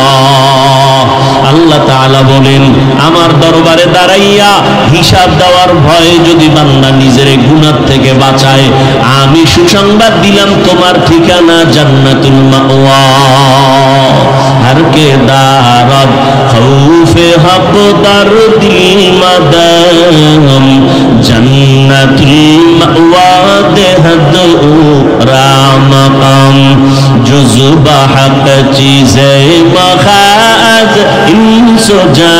আল্লাহ তাআলা বলেন, আমার দরবারে দাঁড়াইয়া হিসাব দেওয়ার ভয়ে যদি বান্দা নিজের গুনাহ থেকে বাঁচায়, আমি সুসংবাদ দিলাম তোমার ঠিকানা জান্নাতুল মাওয়া। हर के दारद खौफे हक दर दिल मदम जन्नतुल मअवा देहद रामकम जुज़ुबा हक चीज़े मखाज इंसो जा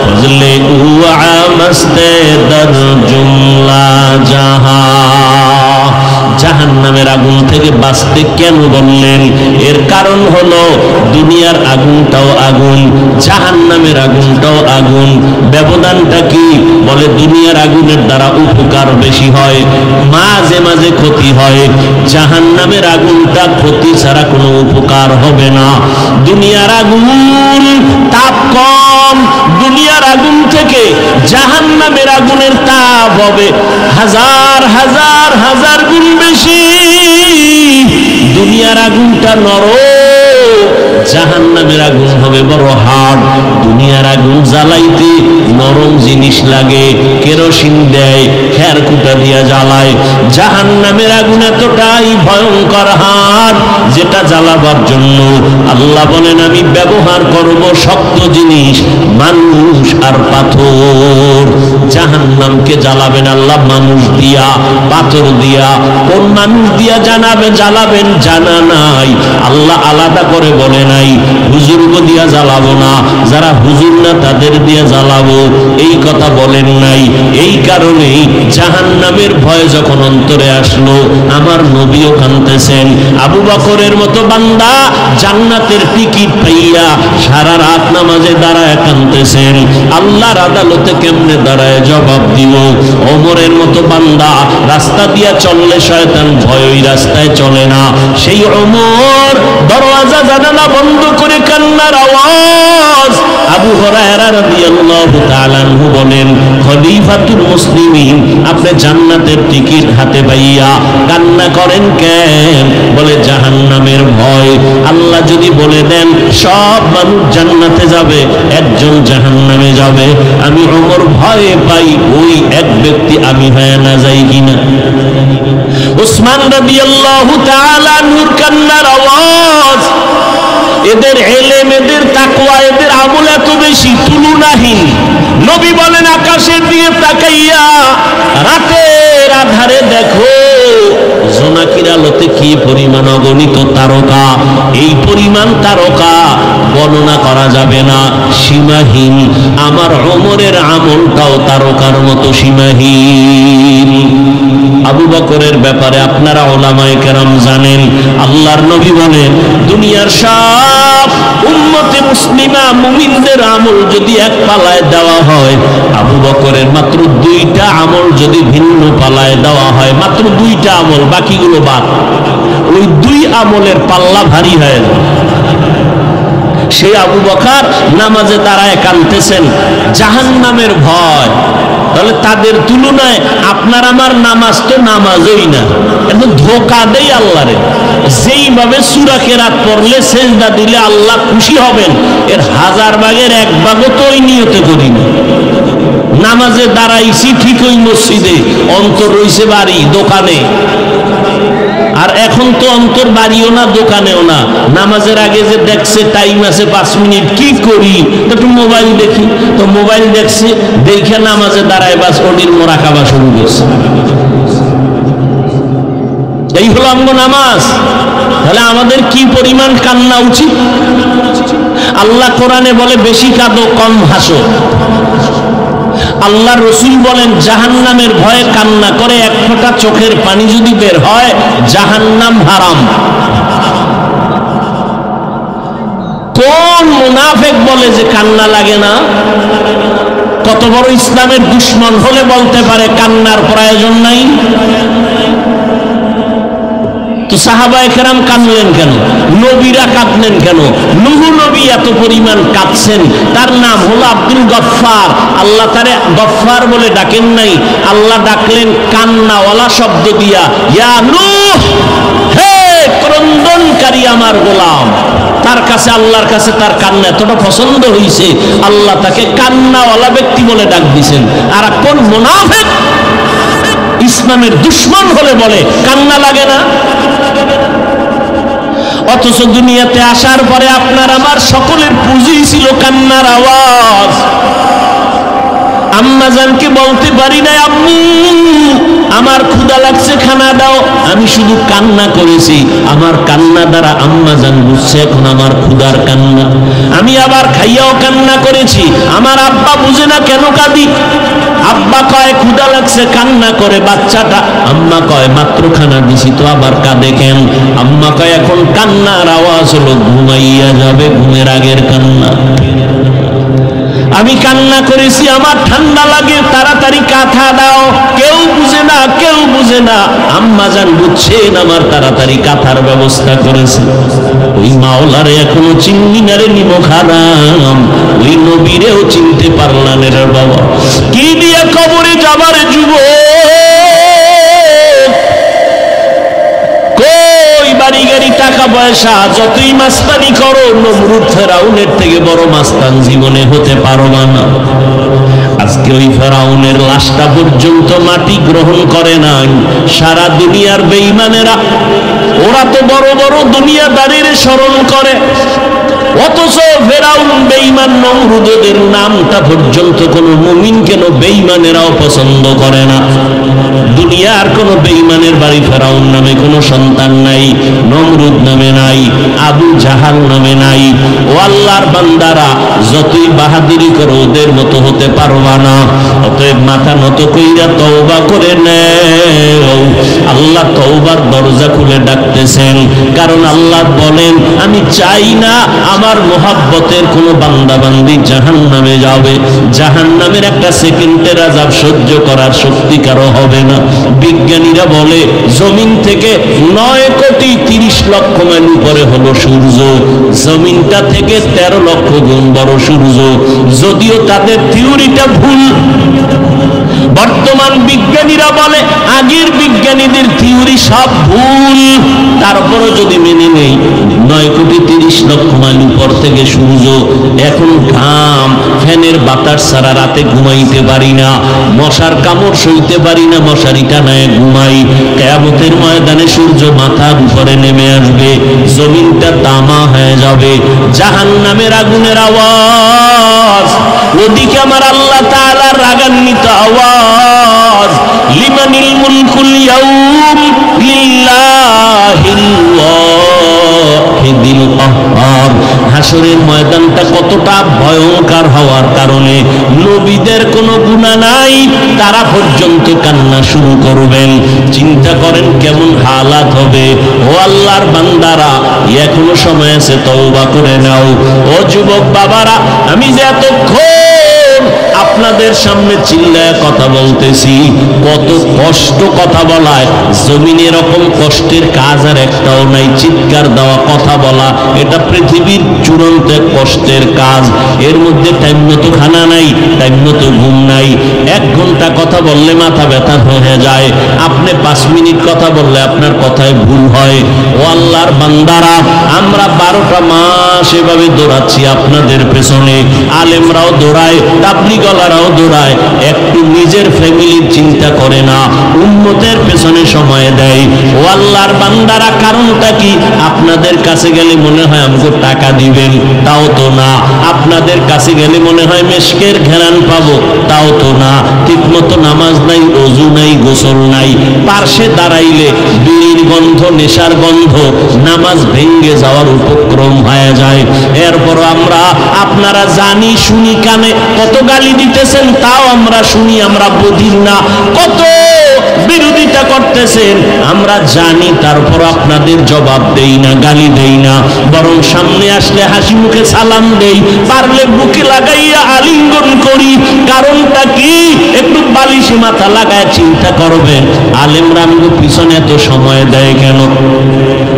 फज़ले उआ मस्ते दर जुमला जहां। জাহান্নামের আগুন থেকে বাঁচতে কেন বললেন? এর কারণ হলো দুনিয়ার আগুনটাও আগুন, জাহান্নামের আগুনটাও আগুন। ব্যবধানটা কি? বলে দুনিয়ার আগুনের দ্বারা উপকার বেশি হয়, মাঝে মাঝে ক্ষতি হয়। জাহান্নামের আগুনটা ক্ষতি ছাড়া কোনো উপকার হবে না। দুনিয়ার আগুন তাপ কম, দুনিয়ার আগুন থেকে জাহান্নামের আগুনের তাপ হবে হাজার হাজার হাজার গুণ বেশি। দুনিয়ার আগুনটা নরম, জাহান্নামের আগুন হবে বড় হার্ড। দুনিয়ার আগুন জ্বালাইতে নরম জিনিস লাগে, কেরোসিন দেয়, খেরকুটা দিয়া জ্বালায়। জাহান্নামের আগুন এতটাই ভয়ঙ্কর হার্ড, যেটা জ্বালাবার জন্য আল্লাহ বলেন আমি ব্যবহার করব শক্ত জিনিস, মানুষ আর পাথর। জাহান্নামকে জ্বালাবেন আল্লাহ মানুষ দিয়া, পাথর দিয়া। কোন মানুষ দিয়া জ্বালাবেন জানা নাই, আল্লাহ আলাদা করে বলে নাই হুজুরকে দিয়া জ্বালাবো না, যারা হুজুর না তাদের দিয়া জ্বালাবো, এই কথা বলেন নাই। এই কারণেই জাহান্নামের ভয় যখন অন্তরে আসলো, আমার নবীও কাঁদতেছেন। আবু বকরের মতো বান্দা জান্নাতের টিকিট পাইয়া সারা রাত নামাজে দাঁড়ায় কাঁদতেছেন, আল্লাহর আদালতে কেমনে দাঁড়ায় জবাব দিব। ওমরের মতো বান্দা রাস্তা দিয়া চললে শয়তান ভয় ওই রাস্তায় চলে না, সেই ওমর দরওয়াজা জানালা বন্ধ করে কান্নার আওয়াজ। আবু হুরায়রা রাদিয়াল্লাহু তাআলা আনহু বলেন, খলিফাতুল মুসলিমিন আপনি জান্নাতের টিকিট হাতে পাইয়া কান্না করেন কেন? বলে জাহান্নামের ভয়। আল্লাহ যদি বলে দেন সব মানুষ জান্নাতে যাবে, একজন জাহান্নামে যাবে, আমি ওমর ভয়ে পাই ওই এক ব্যক্তি আমি হয়ে না যাই কিনা। উসমান রাদিয়াল্লাহু তাআলা আনহুর কান্নার আওয়াজ। এদের ইলম, এদের তাকওয়া, এদের আমল এত বেশি তুলনাহীন। নবী বলেন আকাশের দিকে তাকাইয়া রাতের আধারে দেখো জোনাকির আলোতে কি পরিমাণ অগণিত তারকা। এই পরিমাণ তারকা বর্ণনা করা যাবে না, সীমাহীন। আমার ওমরের আমলটাও তারকার মতো সীমাহীন। আবু বকরের ব্যাপারে আপনারা উলামায়ে কেরাম জানেন, আল্লাহর নবী বলেন দুনিয়ার সব উম্মতে মুসলিমা মুমিনদের আমল যদি এক পালায় দেওয়া হয়, আবু বকরের মাত্র 2টা আমল যদি ভিন্ন পালায় দেওয়া হয়, মাত্র 2টা আমল, বাকিগুলো বাদ, ওই 2 আমলের পাল্লা ভারী হয়ে যায়। সেই আবু বকর নামাজে দাঁড়ায় কাঁদতেছেন জাহান্নামের ভয়। তাহলে তাদের তুলনায় আপনার আমার নামাজ তো নামাজই না, কিন্তু ধোঁকা দেই আল্লাহরে। যেইভাবে সূরা কেরাত পড়লে সেজদা দিলে আল্লাহ খুশি হবেন, এর 1000 ভাগের 1 ভাগও তো ওই নিয়তে করি না। নামাজে দাঁড়াইছি ঠিক ওই মসজিদে, অন্তর রইছে বাড়ি দোকানে। আর এখন তো অন্তর বাড়িও না দোকানেও না। নামাজের আগে যে দেখছে টাইম আছে 5 মিনিট, কি করি একটু মোবাইল দেখি, তো মোবাইল দেখছে, দেখে নামাজে দাঁড়ায় বাস ওটির মোরাকাবা শুরু করছে। এই হলো আমগো নামাজ। তাহলে আমাদের কি পরিমাণ কান্না উচিত? আল্লাহ কোরআনে বলে বেশি কাঁদো কম হাসো। আল্লাহ রসুল বলেন জাহান্নামের ভয়ে কান্না করে 1 ফোঁটা চোখের পানি যদি বের হয় জাহান্নাম হারাম। কোন মুনাফিক বলে যে কান্না লাগে না? কত বড় ইসলামের দুশমন হলে বলতে পারে কান্নার প্রয়োজন নাই? তো সাহাবায়ে কেরাম কাঁদলেন কেন? নবীরা কাঁদলেন কেন? নূহ নবী এত পরিমাণ কাঁদছেন, তার নাম হলো আব্দুল গফফার। আল্লাহ তারে গফফার বলে ডাকেন নাই, আল্লাহ ডাকলেন কান্নাওয়ালা শব্দ দিয়া, ইয়া নূহ, হে ক্রন্দনকারী আমার গোলাম। তার কাছে, আল্লাহর কাছে তার কান্না এতটা পছন্দ হয়েছে, আল্লাহ তাকে কান্নাওয়ালা ব্যক্তি বলে ডাক দিয়েছেন। আর কোন মুনাফিক ইসলামের দুশমন হলে বলে কান্না লাগে না? অথচ দুনিয়াতে আসার পরে আপনার আমার সকলের পুঁজি ছিল কান্নার আওয়াজ। আম্মা জানকে বলতে পারি না আম্মু আমার ক্ষুধা লাগছে খানা দাও, আমি শুধু কান্না করেছি। আমার কান্না দ্বারা আম্মা জান বুঝছে এখন আমার ক্ষুধার কান্না। আমি আবার খাইয়াও কান্না করেছি, আমার আব্বা বুঝে না কেন কাঁদি। আব্বা কয় ক্ষুধা লাগছে, কান্না করে বাচ্চাটা। আম্মা কয় মাত্র খানা দিছি তো আবার কাঁদে কেন? আম্মা কয় এখন কান্নার আওয়াজ হলো ঘুমাইয়া যাবে, ঘুমের আগের কান্না। আমি কান্না করেছি, আমার ঠান্ডা লাগে, তাড়াতাড়ি কাঁথা দাও। কেউ বুঝে না, কেউ বুঝে না। আম্মা জান বুঝছেন, আমার তাড়াতাড়ি কাঁথার ব্যবস্থা করেছে। ওই মাওলারে এখনো চিনি না রে নিমখ হারাম, ওই নবীরেও চিনতে পারলাম রে বাবা। কি দিয়ে কবরে যাবার যুবক, বাড়ি গাড়ি টাকা পয়সা যতই মাস্তানি করো, নমরুদ ফেরাউনের থেকে বড় মাস্তান জীবনে হতে পারবা না। আজকে ওই ফেরাউনের লাশটা পর্যন্ত মাটি গ্রহণ করে নাই সারা দুনিয়ার বেঈমানেরা। ওরা তো বড় বড় দুনিয়াদারির স্মরণ করে, অথচ ফেরাউন বেঈমান নমরুদের নামটা পর্যন্ত কোন মুমিন কেন বেঈমানেরাও পছন্দ করে না। দুনিয়ার কোন বেঈমানের বাড়ি ফেরাউন নামে কোনো সন্তান নাই, নমরুদ নামে নাই, আবু জাহাল নামে নাই। ও আল্লাহর বান্দারা, যতই বাহাদুরি করো ওদের মতো হতে পারবা না। অতএব মাথা নত কইরা তওবা করে নেও। আল্লাহ তওবার দরজা খুলে ডাকতেছেন, কারণ আল্লাহ বলেন আমি চাই না আমার মোহাব্বতের কোন বান্দা বান্দি জাহান্নামে যাবে। জাহান্নামের একটা সেকেন্ডের আযাব সহ্য করার শক্তি কারো হবে না। বিজ্ঞানীরা বলে জমিন থেকে 9,30,00,000 মাইল উপরে হলো সূর্য, জমিনটা থেকে 13 লক্ষ গুণ বড় সূর্য। যদিও তাদের থিওরিটা ভুল, বর্তমান বিজ্ঞানীরা বলে আগের বিজ্ঞানীদের থিওরি সব ভুল, তারপরও যদি মেনে নেই 9,30,00,000 মাইল উপর থেকে সূর্য। এখন ঘাম, ফ্যানের বাতাস ছাড়া রাতে ঘুমাইতে পারি না, মশার কামড় সইতে পারি না, মশারি টানায় ঘুমাই। কিয়ামতের ময়দানে সূর্য মাথার উপরে নেমে আসবে, জমিনটা তামা হয়ে যাবে, জাহান্নামের আগুনের আওয়াজ, ওদিকে আমার আল্লাহ তাআলার রাগান্বিত আওয়াজ, লিমানিল মুলকুল ইয়াউম লিল্লাহিল ওয়াহিদিল কাহ্হার। হাসরের ময়দানটা কতটা ভয়ঙ্কর হওয়ার কারণে নবীদের কোনো গুনাহ নাই, তারা পর্যন্ত কান্না শুরু করবেন। চিন্তা করেন কেমন হালাত হবে। ও আল্লাহর বান্দারা, এখনো সময় আছে, তওবা করে নাও। ও যুবক বাবারা, আমি যে এতক্ষণ আপনাদের সামনে চিল্লায় কথা বলতেছি, কত কষ্ট কথা বলায়, জমিনে এরকম কষ্টের কাজ আর একটাও নাই। চিৎকার দেওয়া, কথা বলা, এটা পৃথিবীর চূড়ান্ত কষ্টের কাজ। এর মধ্যে টাইম মতো খানা নাই, টাইম মতো ঘুম নাই। 1 ঘন্টা কথা বললে মাথা ব্যথা হয়ে যায়, আপনি 5 মিনিট কথা বললে আপনার কথায় ভুল হয়। ও আল্লাহর বান্দারা, আমরা 12টা মাস এভাবে দৌড়াচ্ছি আপনাদের পেছনে। আলেমরাও দৌড়ায়, তাবলীগওয়ালারাও দৌড়ায়, একটু নিজের ফ্যামিলির চিন্তা করে না, উম্মতের পেছনে সময় দেয়। ও আল্লাহর বান্দারা, কারণটা কি? আপনাদের কাছে গেলে মনে হয় আমাকে টাকা দিবেন, তাও তো না। আপনাদের কাছে গেলে মনে হয় মেশকের ঘেরান পাবো, তাও তো না। ঠিক মতো নামাজ নাই, ওযু নাই, গোসল নাই, পার্শ্বে দাঁড়াইলে বিড়ির গন্ধ, নেশার গন্ধ, নামাজ ভেঙ্গে যাওয়ার উপক্রম হয়ে যায়। এরপর আমরা, আপনারা জানি শুনি, কানে কত গালি দিতেছেন, তাও আমরা শুনি, আমরা বুঝি না। কত বিরোধিতা করতেছেন আমরা জানি, তারপর আপনাদের জবাব দেই না, গালি দেই না, বরং সামনে আসলে হাসি মুখে সালাম দেই, পারলে বুকে লাগাইয়া আলিঙ্গন করি। কারণটা কি? একটু বালিশে মাথা লাগায় চিন্তা করবেন, আলেমরা আমগো পিছনে এত সময় দেয় কেন?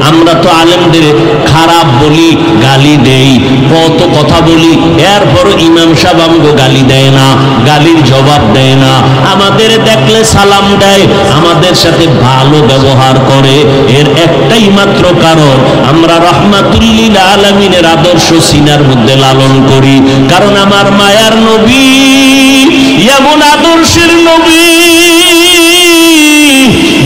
আমরা তো আলেমদের খারাপ বলি, গালি দেই, কত কথা বলি, এরপর ইমাম সাহেব আমগো গালি দেয় না, গালির জবাব দেয় না, আমাদের দেখলে সালাম দেয়, আমাদের সাথে ভালো ব্যবহার করে। এর একটাই মাত্র কারণ, আমরা রাহমাতুল লিল আলামিনের আদর্শ সিনার মধ্যে লালন করি। কারণ আমার মায়ার নবী এমন আদর্শের নবী,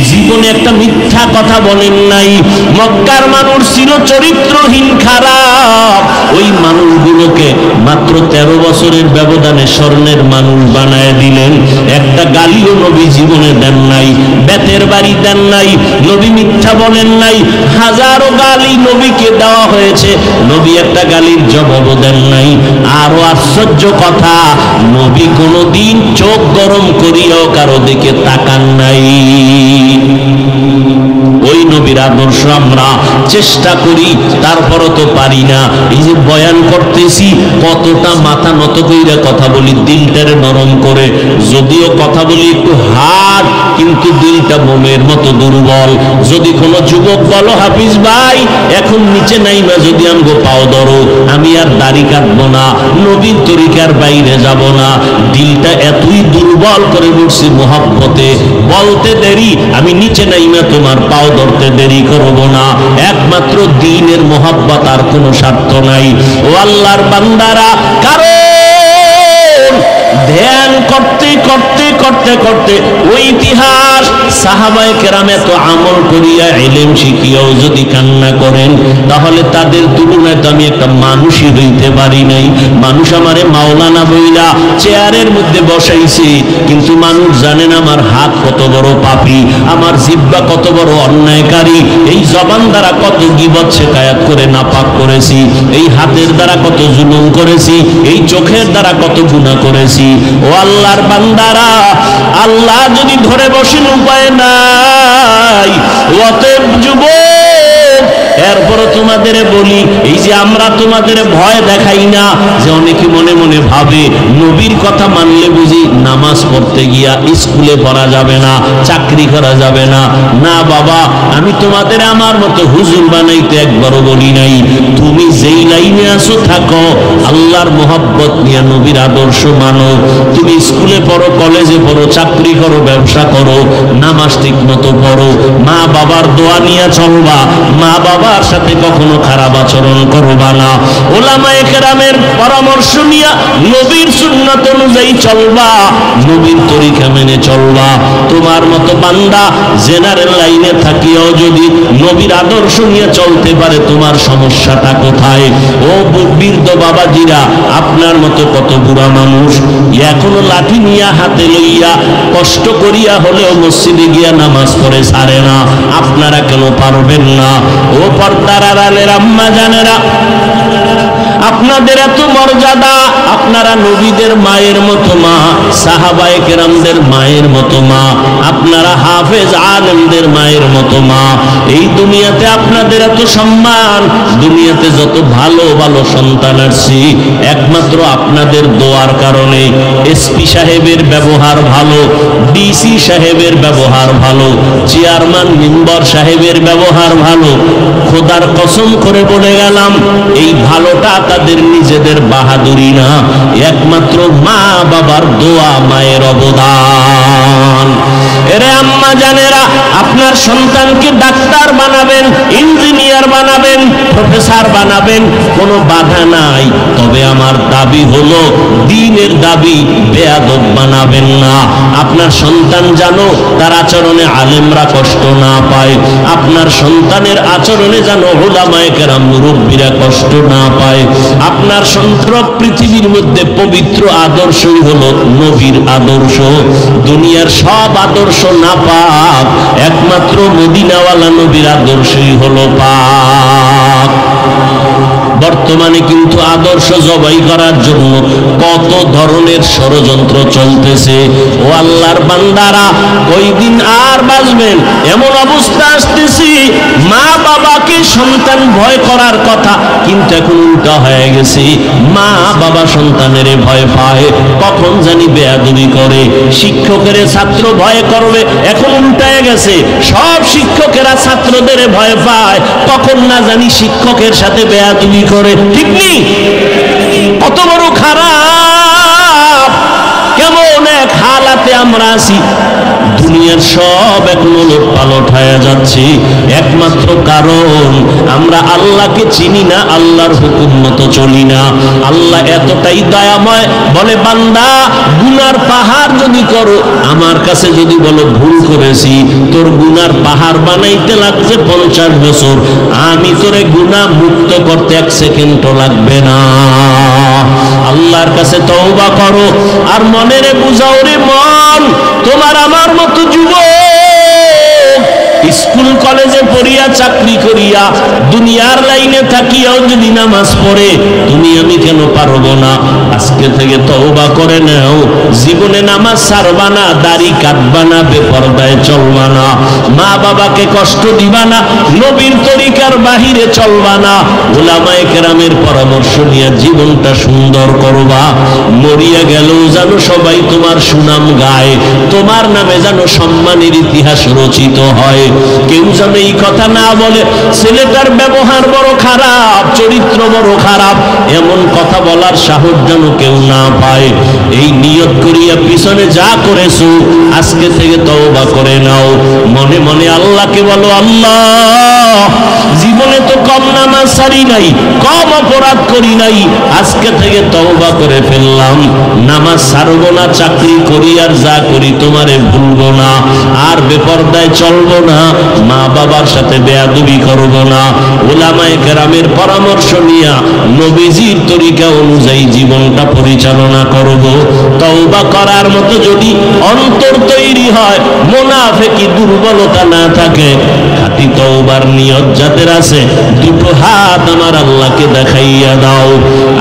জীবনে একটা মিথ্যা মিথ্যা কথা বলেন নাই। মক্কার মানুষ ছিল চরিত্রহীন, খারাপ। ওই মানুষগুলোকে মাত্র 13 বছরের ব্যবধানে স্বর্ণের মানুষ বানায় দিলেন। একটা গালিও নবী জীবনে দেন নাই, বেতের বাড়ি দেন নাই, নবী মিথ্যা বলেন নাই। হাজারো গালি নবীকে দেওয়া হয়েছে, নবী একটা গালির জবাবও দেন নাই। আরো আশ্চর্য কথা, নবী কোনোদিন চোখ গরম করিয়াও কারো দিকে তাকান নাই। ওই নবীর আদর্শ আমরা চেষ্টা করি, তারপরও তো পারি না। এই যে বয়ান করতেছি, কতটা মাথা নত কইরা কথা বলি, দিলটারে নরম করে। যদিও কথা বলি একটু হার্ড, কিন্তু দিলটা মোমের মতো দুর্বল। যদি কোনো যুবক বলো, হাফিজ ভাই এখন নিচে নাইমা যদি আমগো পাও ধরো, আমি আর দাড়ি কাটবো না, নবীর তরিকার বাইরে যাব না। দিলটা এতই দুর্বল করে বলছি মোহাব্বতে, বলতে দেরি, আমি নিচে নাইমা তোমার পাও ধরতে দেরি করব না। একমাত্র দ্বীনের মোহাব্বত, আর কোনো স্বার্থ নাই। ও আল্লাহর বান্দারা, কারণ ধ্যান করতে করতে করতে করতে ওই ইতিহাস, সাহাবায়ে কেরাম এত আমল করিয়া ইলম শিখিয়াও যদি কান্না করেন, তাহলে তাদের তুলনায় তো আমি একটা মানুষই হইতে পারি নাই। মানুষ আমারে মাওলানা বইলা চেয়ারের মধ্যে বসাইছে, কিন্তু মানুষ জানেন আমার হাত কত বড় পাপী, আমার জিহ্বা কত বড় অন্যায়কারী। এই জবান দ্বারা কত গীবত শিকায়াত করে নাপাক করেছি, এই হাতের দ্বারা কত জুলুম করেছি, এই চোখের দ্বারা কত গুনাহ করেছি। ও আল্লাহর বান্দারা, আল্লাহ যদি ধরে বসেন উপায় নাই। অতএব যুবক, এরপর তোমাদের বলি, এই যে আমরা তোমাদের ভয় দেখাই না, যে অনেকে মনে মনে ভাবে নবীর কথা মানলে বুঝি নামাজ পড়তে গিয়া স্কুলে পড়া যাবে না, চাকরি করা যাবে না। না বাবা, আমি তোমাদের আমার মতো হুজুর বানাইতে একবারও বলি নাই। তুমি যেই লাইনে আছো থাকো, আল্লাহর মোহাব্বত নিয়ে নবীর আদর্শ মানো। তুমি স্কুলে পড়ো, কলেজে পড়ো, চাকরি করো, ব্যবসা করো, নামাজ ঠিক মতো পড়ো, মা বাবার দোয়া নিয়ে চলবা, মা বাবার সাথে কখনো খারাপ আচরণ করবা না, ওলামায়ে কেরামের পরামর্শ নিয়ে নবীর সুন্নাত অনুযায়ী চলবা, নবীর তরিকা মেনে চলবা। তোমার মতো বান্দা জেনারেল লাইনে থাকিও যদি নবীর আদর্শ নিয়ে চলতে পারে, তোমার সমস্যাটা কোথায়? ও বৃদ্ধ বাবাজিরা, আপনার মতো কত বুড়া মানুষ এখনো লাঠি নিয়ে হাতে লইয়া কষ্ট করিয়া হলেও মসজিদে গিয়া নামাজ পড়ে ছাড়ে না। আপনারা কেন পারবেন না? ও পর্দার আড়ালের আম্মা জানেরা, আপনাদের এত মর্যাদা, আপনারা নবীদের মায়ের মতো মা, সাহাবায়ে কেরামদের মায়ের মতো মা, আপনারা হাফেজ আলেমদের মায়ের মতো মা। এই দুনিয়াতে আপনাদের এত সম্মান, দুনিয়াতে যত ভালো ভালো সন্তান আসছি, একমাত্র আপনাদের দোয়ার কারণে। এসপি সাহেবের ব্যবহার ভালো, ডিসি সাহেবের ব্যবহার ভালো, চেয়ারম্যান মেম্বার সাহেবের ব্যবহার ভালো। খোদার কসম করে বলে গেলাম, এই ভালোটা তাদের নিজেদের বাহাদুরি না, একমাত্র মা বাবার দোয়া, মায়ের অবদান। এরে আম্মা জানেরা, আপনার সন্তানকে ডাক্তার বানাবেন, ইঞ্জিনিয়ার বানাবেন, প্রফেসর বানাবেন, কোনো বাধা নাই। তবে আমার দাবি হলো, দ্বীনের দাবি, বেয়াদব বানাবেন না। আপনার সন্তান জানো তার আচরণে আলেমরা কষ্ট না পায়, আপনার সন্তানের আচরণে যেন উলামায়ে কেরাম মুরব্বীরা কষ্ট না পায়। আপনার সন্তান পৃথিবীর মধ্যে পবিত্র আদর্শই হলো নবীর আদর্শ। দুনিয়ার সব আদর্শ না পাক, একমাত্র মদিনাওয়ালা নবীর আদর্শই হলো পাক। বর্তমানে কিন্তু আদর্শ জবাই করার জন্য কত ধরনের ষড়যন্ত্র চলতেছে। ও আল্লাহর বান্দারা, কয়দিন আর বাঁচবেন? এমন অবস্থা আসতেছি, মা বাবাকে সন্তান ভয় করার কথা, কিন্তু এখন উল্টা হয়ে গেছে। মা বাবা সন্তানের ভয় পায়, কখন জানি বেয়াদবি করে। শিক্ষকের ছাত্র ভয় করবে, এখন উল্টায় গেছে। সব শিক্ষকেরা ছাত্রদের ভয় পায়, কখন না জানি শিক্ষকের সাথে বেয়াদবি করে। ঠিক নেই? কত বড় খারাপ, কেমন এক হালাতে আমরা আছি। দুনিয়ার সব এখন ওলট পালট হয়ে যাচ্ছে, একমাত্র কারণ আমরা আল্লাহকে চিনি না, আল্লাহর হুকুম মতো চলি না। আল্লাহ এতটাই দয়াময়, বলে বান্দা গুনার পাহাড় যদি করো, আমার কাছে যদি বলো ভুল করেছি, তোর গুনার পাহাড় বানাইতে লাগছে 50 বছর, আমি তোরে গুনাহ মুক্ত করতে 1 সেকেন্ডও লাগবে না। আল্লাহর কাছে তওবা করো আর মনেরে বুঝাও রে মন, তোমার আমার মতো যুবক স্কুল কলেজে পড়িয়া চাকরি করিয়া দুনিয়ার লাইনে থাকিয়াও যদি নামাজ পড়ে, তুমি আমি কেন পারবো না? আজকে থেকে তওবা করে নাও, জীবনে নামাজ ছাড়বা না, দাড়ি কাটবা না, বেপরদায় চলবা না, মা বাবাকে কষ্ট দিবা না, নবীর তরিকার বাহিরে চলবা না, উলামায়ে কেরামের পরামর্শ নিয়ে জীবনটা সুন্দর করবা। মরিয়া গেলেও যেন সবাই তোমার সুনাম গায়, তোমার নামে যেন সম্মানের ইতিহাস রচিত হয়। কেউ যেন এই কথা না বলে ছেলেটার ব্যবহার বড় খারাপ, চরিত্র বড় খারাপ, এমন কথা বলার সাহস যেন কেউ না পায়। এই নিয়ত করিয়া পিছনে যা করেছো আজকে থেকে তওবা করে নাও। মনে মনে আল্লাহকে বলো, আল্লাহ জীবনে তো কম নামাজ ছাড়ি নাই, কম অপরাধ করি নাই, আজকে থেকে তওবা করে ফেললাম, নামাজ ছাড়বো না, চাকরি করি আর যা করি তোমারে ভুলবো না, আর বেপরদায় চলবো না, মা বাবার সাথে বেয়াদবি করব না, উলামায়ে কেরামের পরামর্শ নিয়া নবীজির তরিকা অনুযায়ী জীবনটা পরিচালনা করব। তওবা করার মতো যদি অন্তর তৈরি হয়, মুনাফিকি দুর্বলতা না থাকে, খাঁটি তওবার নিয়ত যাদের আছে, দুটো হাত আমার আল্লাহকে দেখাইয়া দাও।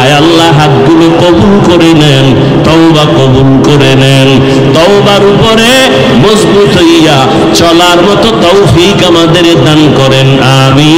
আয় আল্লাহ, হাতগুলো কবুল করে নেন, তওবা কবুল করে নেন, তওবার উপরে মজবুত হইয়া চলার মতো তৌফিক আমাদের দান করেন, আমিন।